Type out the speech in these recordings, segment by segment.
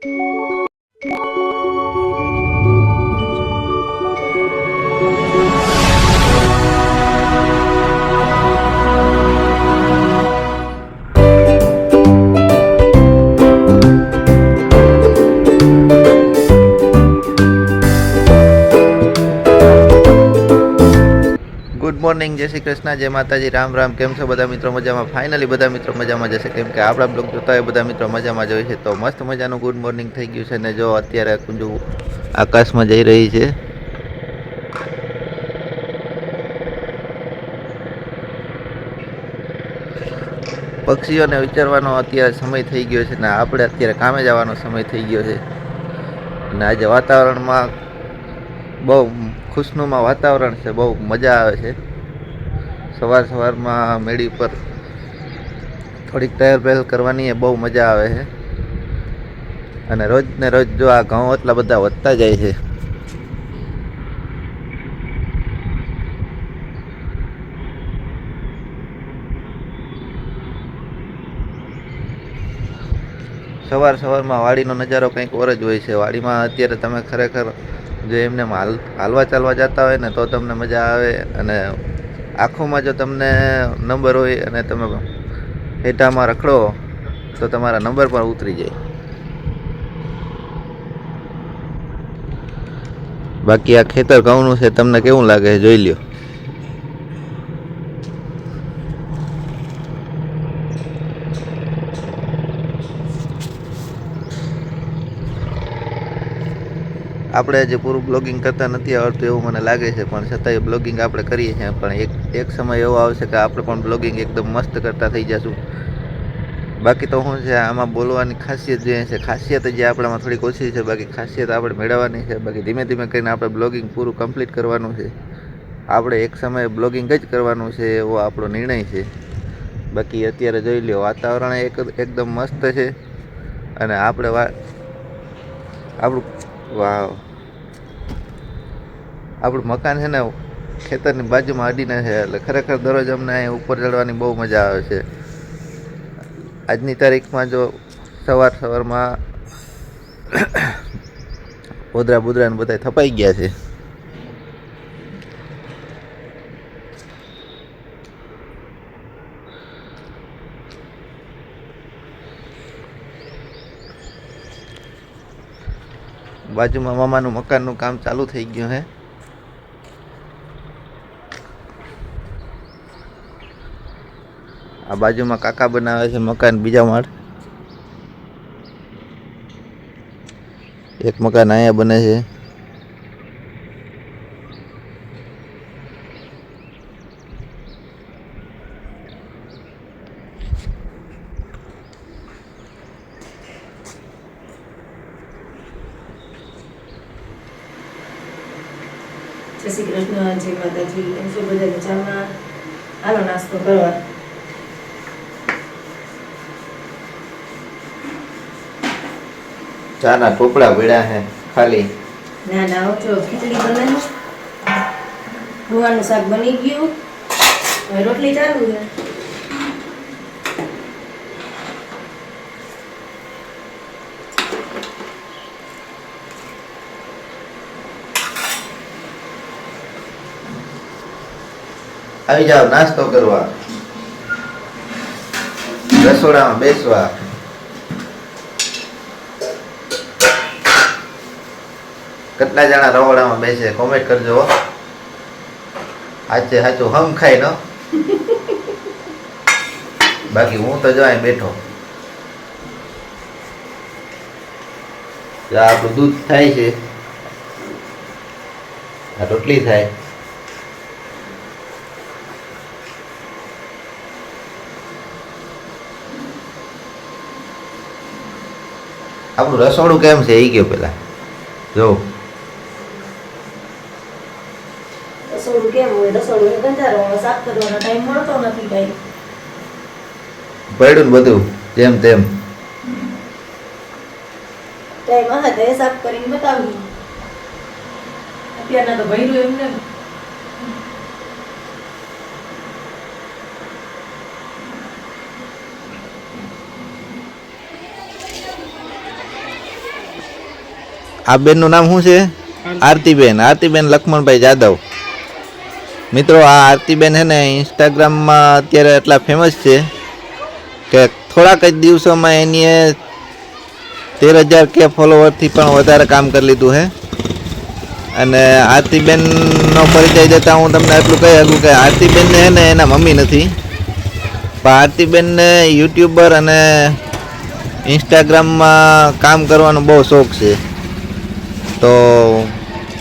Good morning, જય શ્રી કૃષ્ણ, જય માતાજી, રામ રામ. કેમ છો બધા મિત્રો? મજામાં? ફાઇનલી બધા મિત્રો મજામાં જશે, કેમ કે આપણા બ્લોગ જોતા હોય બધા મિત્રો મજામાં જ હોય છે. તો મસ્ત મજાનું ગુડ મોર્નિંગ થઈ ગયું છે ને જો અત્યારે કુંજુ આકાશમાં જઈ રહી છે. પક્ષીઓને વિચારવાનો અત્યારે સમય થઈ ગયો છે ને આપણે અત્યારે કામે જવાનો સમય થઈ ગયો છે. અને આજે વાતાવરણમાં બહુ ખુશનુમા વાતાવરણ છે, બહુ મજા આવે છે. સવારમાં મેળી પર થોડીક ટહેલ પહેલ કરવાની એ બહુ મજા આવે છે. અને રોજ ને રોજ જો આ ઘઉં એટલા બધા વધતા જાય છે. સવારમાં વાડીનો નજારો કંઈક ઓર જ હોય છે. વાડીમાં અત્યારે તમે ખરેખર જો એમને હાલવા ચાલવા જતા હોય ને તો તમને મજા આવે. અને આંખોમાં જો તમને નંબર હોય અને તમે હેઠામાં રખડો તો તમારા નંબર પણ ઉતરી જાય. બાકી આ ખેતર ઘઉંનું છે, તમને કેવું લાગે છે જોઈ લ્યો. આપણે જે પૂરું બ્લોગિંગ કરતા નથી આવડતું એવું મને લાગે છે, પણ છતાંય બ્લોગિંગ આપણે કરીએ છીએ. પણ એક સમય એવો આવશે કે આપણે પણ બ્લોગિંગ એકદમ મસ્ત કરતા થઈ જશું. બાકી તો શું છે, આમાં બોલવાની ખાસિયત જે છે, ખાસિયત જે આપણામાં થોડીક ઓછી છે. બાકી ખાસિયત આપણે મેળવવાની છે. બાકી ધીમે ધીમે કરીને આપણે બ્લોગિંગ પૂરું કમ્પ્લીટ કરવાનું છે. આપણે એક સમયે બ્લોગિંગ જ કરવાનું છે એવો આપણો નિર્ણય છે. બાકી અત્યારે જોઈ લ્યો વાતાવરણ એકદમ મસ્ત છે. અને આપણું મકાન છે ને ખેતરની બાજુમાં અડીને છે, એટલે ખરેખર દરરોજ અમને અહીં ઉપર ચડવાની બહુ મજા આવે છે. આજની તારીખમાં જો સવારમાં પોદરા બોદરાને બધા થપાઈ ગયા છે. બાજુમાં મામાનું મકાનનું કામ ચાલુ થઈ ગયું છે. આ બાજુમાં કાકા બનાવે છે મકાન બીજા માળ. એક મકાન અહીંયા બને છે. જય શ્રી કૃષ્ણ, જય માતાજી. એમ શું બધા મજામાં? હાલો નાસ્તો કરવા. ચાના ટોપડા પડ્યા છે ખાલી. ના જો ખીચડી બનાવી, ગુવારનું શાક બની ગયું, હવે રોટલી ચાલુ છે. આવી જાવ નાસ્તો કરવા, રસોડામાં બેસવા. કેટલા જણા રસોડામાં બેસે કોમેન્ટ કરજો. આજે સાચું હમ ખાઈ નો, બાકી હું તો જો અહીં બેઠો. આપણું દૂધ થાય છે, આ રોટલી થાય. આપણું રસોડું કેમ છે એ ગયો પેલા જો. રસોડું કેમ હોય? રસોડું ગંજારો સાફ કરવાનો ટાઈમ મળતો નથી કઈ. પડ્યું ને બધું જેમ તેમ. ટાઈમ આવે તો એ સાફ કરીને બતાવ્યું. અત્યારના તો ભર્યું એમને. આ બેનનું નામ શું છે? આરતીબેન લક્ષ્મણભાઈ જાદવ. મિત્રો આ આરતીબેન છે ને ઇન્સ્ટાગ્રામમાં અત્યારે એટલા ફેમસ છે કે થોડાક જ દિવસોમાં એની 13,000 કે ફોલોવરથી પણ વધારે કામ કરી લીધું છે. અને આરતીબેનનો પરિચય દેતા હું તમને એટલું કહી શકું કે આરતીબેનને છે ને એના મમ્મી નથી, પણ આરતીબેનને યુટ્યુબર અને ઇન્સ્ટાગ્રામમાં કામ કરવાનો બહુ શોખ છે. તો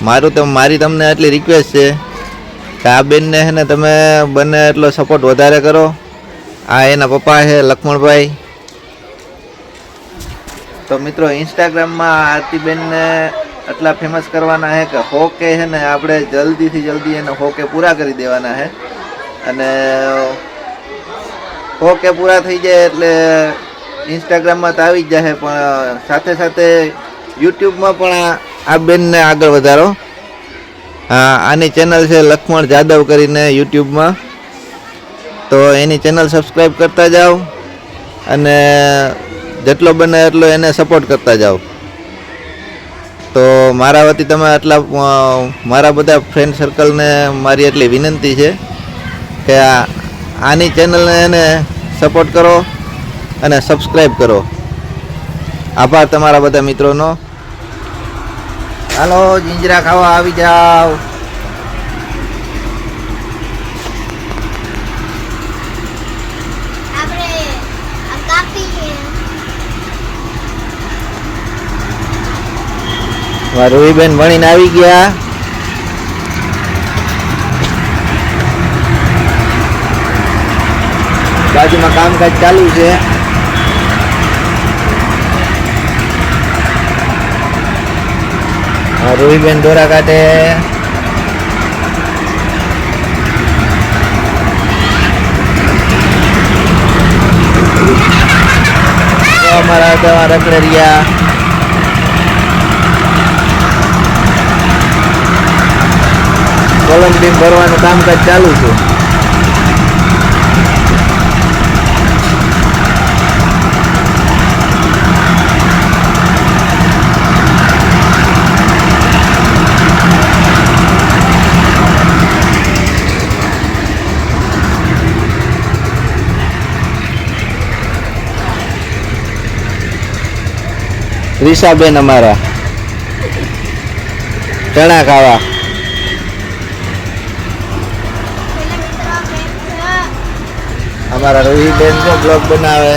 મારી તમને એટલી રિક્વેસ્ટ છે કે આ બેનને છે ને તમે બંને એટલો સપોર્ટ વધારે કરો. આ એના પપ્પા છે લક્ષ્મણભાઈ. તો મિત્રો ઇન્સ્ટાગ્રામમાં આરતીબેનને એટલા ફેમસ કરવાના છે કે 100K છે ને આપણે જલ્દીથી જલ્દી એને 100K પૂરા કરી દેવાના છે. અને 100K પૂરા થઈ જાય એટલે ઇન્સ્ટાગ્રામમાં તો આવી જ જશે, પણ સાથે સાથે યુટ્યુબમાં પણ આ બેનને આગળ વધારો. આની ચેનલ છે લક્ષ્મણ જાદવ કરીને યુટ્યુબમાં, તો એની ચેનલ સબસ્ક્રાઈબ કરતા જાઓ અને જેટલો બને એટલો એને સપોર્ટ કરતા જાઓ. તો મારા વતી તમે એટલા મારા બધા ફ્રેન્ડ સર્કલને મારી એટલી વિનંતી છે કે આની ચેનલને એને સપોર્ટ કરો અને સબસ્ક્રાઈબ કરો. આભાર તમારા બધા મિત્રોનો. હાલો જીંજરા ખાવા આવી જાઓ. રૂહીબેન ભણીને આવી ગયા. બાજુમાં કામકાજ ચાલુ છે. રૂહીબેન દોરા કાઢે. અમારા રખડરિયા કોલમ બીમ ભરવાનું કામકાજ ચાલુ છે. રીસાબેન અમારા ચણા ખાવા. અમારા રોહિતબેન બ્લોગ બનાવે.